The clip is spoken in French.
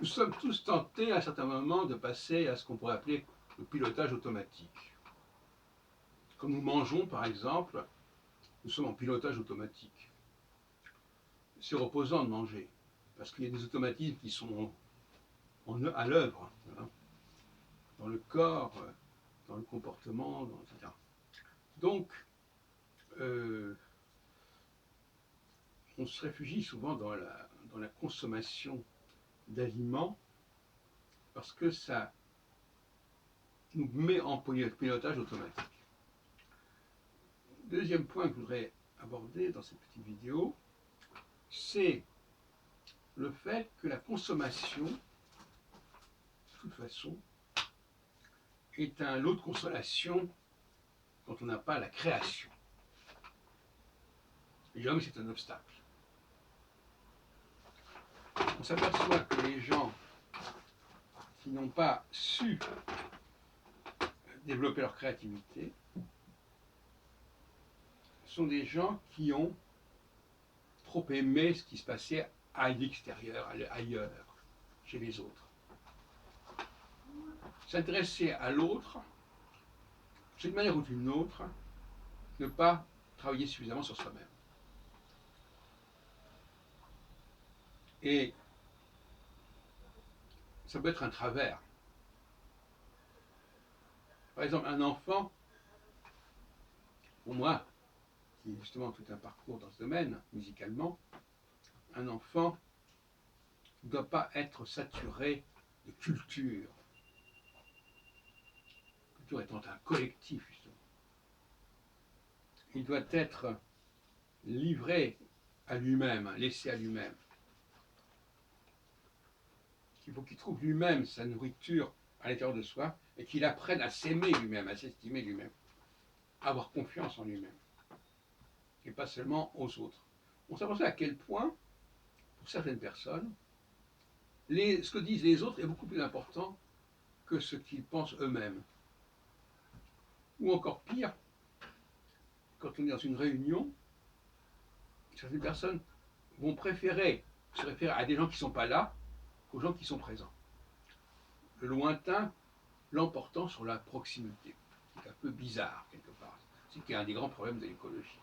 Nous sommes tous tentés à un certain moment de passer à ce qu'on pourrait appeler le pilotage automatique. Quand nous mangeons, par exemple, nous sommes en pilotage automatique. C'est reposant de manger, parce qu'il y a des automatismes qui sont à l'œuvre, hein, dans le corps, dans le comportement, etc. Donc, on se réfugie souvent dans la consommation d'aliments parce que ça nous met en pilotage automatique. Deuxième point que je voudrais aborder dans cette petite vidéo, c'est le fait que la consommation, de toute façon, est un lot de consolation quand on n'a pas la création. Et jamais c'est un obstacle. On s'aperçoit que les gens qui n'ont pas su développer leur créativité sont des gens qui ont trop aimé ce qui se passait à l'extérieur, ailleurs, chez les autres. S'intéresser à l'autre, c'est d'une manière ou d'une autre, ne pas travailler suffisamment sur soi-même. Et ça peut être un travers. Par exemple, un enfant, pour moi, qui a justement tout un parcours dans ce domaine, musicalement, un enfant ne doit pas être saturé de culture. Culture étant un collectif, justement. Il doit être livré à lui-même, laissé à lui-même. Il faut qu'il trouve lui-même sa nourriture à l'intérieur de soi et qu'il apprenne à s'aimer lui-même, à s'estimer lui-même, à avoir confiance en lui-même et pas seulement aux autres. On s'aperçoit à quel point, pour certaines personnes, ce que disent les autres est beaucoup plus important que ce qu'ils pensent eux-mêmes. Ou encore pire, quand on est dans une réunion, certaines personnes vont préférer se référer à des gens qui ne sont pas là qu'aux gens qui sont présents. Le lointain l'emportant sur la proximité. C'est un peu bizarre, quelque part. C'est qui est un des grands problèmes de l'écologie.